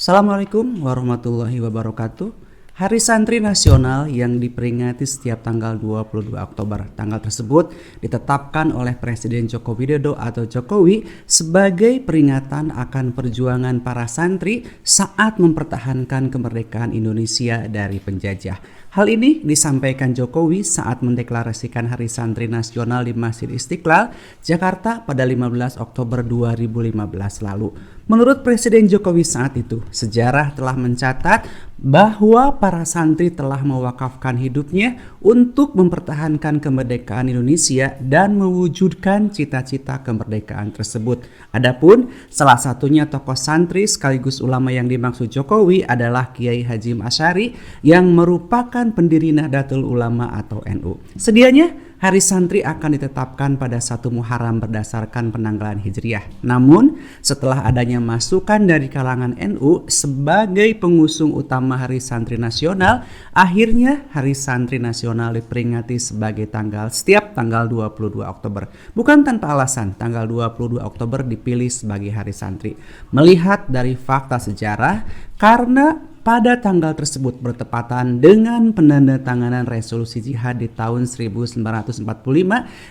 Assalamualaikum warahmatullahi wabarakatuh. Hari Santri Nasional yang diperingati setiap tanggal 22 Oktober. Tanggal tersebut ditetapkan oleh Presiden Joko Widodo atau Jokowi sebagai peringatan akan perjuangan para santri saat mempertahankan kemerdekaan Indonesia dari penjajah. Hal ini disampaikan Jokowi saat mendeklarasikan Hari Santri Nasional di Masjid Istiqlal, Jakarta pada 15 Oktober 2015 lalu. Menurut Presiden Jokowi saat itu, sejarah telah mencatat bahwa para santri telah mewakafkan hidupnya untuk mempertahankan kemerdekaan Indonesia dan mewujudkan cita-cita kemerdekaan tersebut. Adapun salah satunya tokoh santri sekaligus ulama yang dimaksud Jokowi adalah Kiai Hashim Asy'ari yang merupakan pendiri Nahdlatul Ulama atau NU. Sedianya Hari Santri akan ditetapkan pada 1 Muharram berdasarkan penanggalan Hijriah. Namun, setelah adanya masukan dari kalangan NU sebagai pengusung utama Hari Santri Nasional, akhirnya Hari Santri Nasional diperingati sebagai setiap tanggal 22 Oktober. Bukan tanpa alasan, tanggal 22 Oktober dipilih sebagai Hari Santri. Melihat dari fakta sejarah, karena pada tanggal tersebut bertepatan dengan penandatanganan resolusi jihad di tahun 1945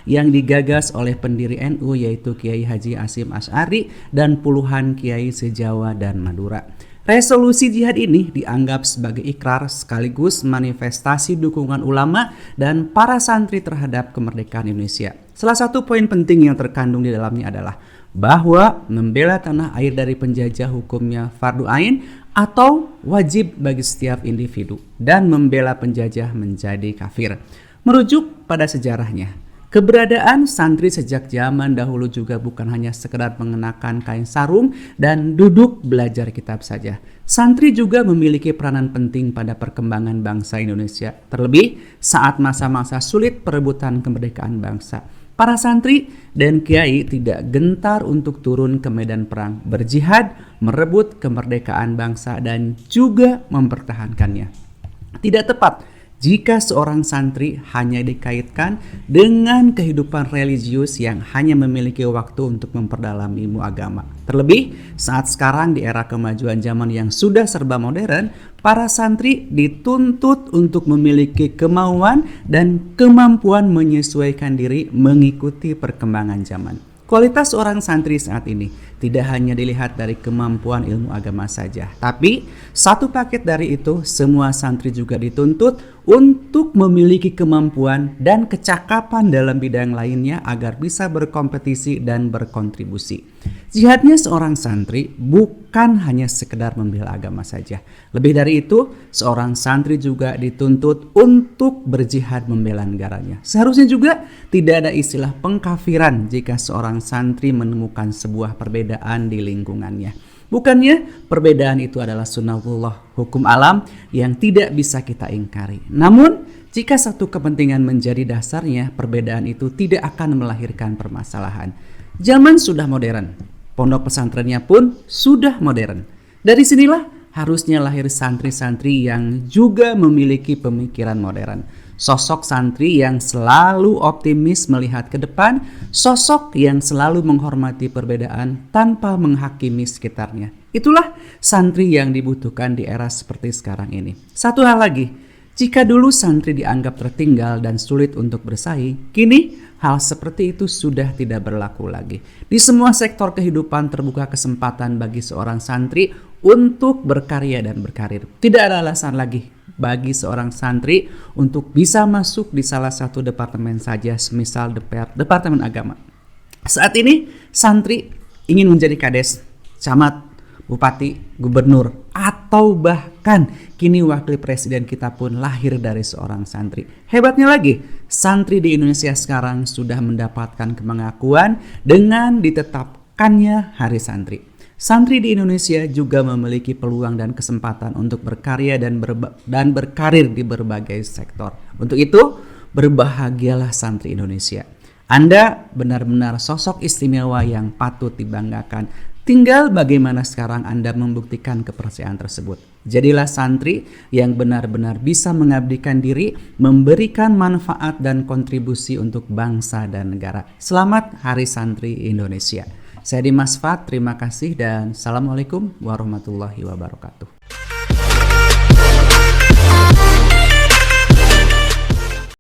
yang digagas oleh pendiri NU yaitu Kiai Haji Hashim Asy'ari dan puluhan kiai se-Jawa dan Madura. Resolusi jihad ini dianggap sebagai ikrar sekaligus manifestasi dukungan ulama dan para santri terhadap kemerdekaan Indonesia. Salah satu poin penting yang terkandung di dalamnya adalah bahwa membela tanah air dari penjajah hukumnya fardu ain atau wajib bagi setiap individu dan membela penjajah menjadi kafir. Merujuk pada sejarahnya, keberadaan santri sejak zaman dahulu juga bukan hanya sekedar mengenakan kain sarung dan duduk belajar kitab saja. Santri juga memiliki peranan penting pada perkembangan bangsa Indonesia, terlebih saat masa-masa sulit perebutan kemerdekaan bangsa. Para santri dan kiai tidak gentar untuk turun ke medan perang, berjihad, merebut kemerdekaan bangsa dan juga mempertahankannya. Tidak tepat jika seorang santri hanya dikaitkan dengan kehidupan religius yang hanya memiliki waktu untuk memperdalam ilmu agama. Terlebih saat sekarang di era kemajuan zaman yang sudah serba modern, para santri dituntut untuk memiliki kemauan dan kemampuan menyesuaikan diri mengikuti perkembangan zaman. Kualitas seorang santri saat ini tidak hanya dilihat dari kemampuan ilmu agama saja, tapi satu paket dari itu semua santri juga dituntut untuk memiliki kemampuan dan kecakapan dalam bidang lainnya agar bisa berkompetisi dan berkontribusi. Jihadnya seorang santri bukan hanya sekedar membela agama saja. Lebih dari itu, seorang santri juga dituntut untuk berjihad membela negaranya. Seharusnya juga tidak ada istilah pengkafiran jika seorang santri menemukan sebuah perbedaan di lingkungannya. Bukannya perbedaan itu adalah sunnahullah, hukum alam yang tidak bisa kita ingkari. Namun, jika satu kepentingan menjadi dasarnya, perbedaan itu tidak akan melahirkan permasalahan. Zaman sudah modern, pondok pesantrennya pun sudah modern. Dari sinilah harusnya lahir santri-santri yang juga memiliki pemikiran modern. Sosok santri yang selalu optimis melihat ke depan, sosok yang selalu menghormati perbedaan tanpa menghakimi sekitarnya. Itulah santri yang dibutuhkan di era seperti sekarang ini. Satu hal lagi, jika dulu santri dianggap tertinggal dan sulit untuk bersaing, kini hal seperti itu sudah tidak berlaku lagi. Di semua sektor kehidupan terbuka kesempatan bagi seorang santri untuk berkarya dan berkarir. Tidak ada alasan lagi bagi seorang santri untuk bisa masuk di salah satu departemen saja, semisal Departemen Agama. Saat ini santri ingin menjadi kades, camat, bupati, gubernur, atau bahkan kini wakil presiden kita pun lahir dari seorang santri. Hebatnya lagi, santri di Indonesia sekarang sudah mendapatkan pengakuan dengan ditetapkannya Hari Santri. Santri di Indonesia juga memiliki peluang dan kesempatan untuk berkarya dan berkarir di berbagai sektor. Untuk itu, berbahagialah santri Indonesia. Anda benar-benar sosok istimewa yang patut dibanggakan. Tinggal bagaimana sekarang Anda membuktikan kepercayaan tersebut. Jadilah santri yang benar-benar bisa mengabdikan diri, memberikan manfaat dan kontribusi untuk bangsa dan negara. Selamat Hari Santri Indonesia. Saya Dimas Fat, terima kasih dan Assalamualaikum warahmatullahi wabarakatuh.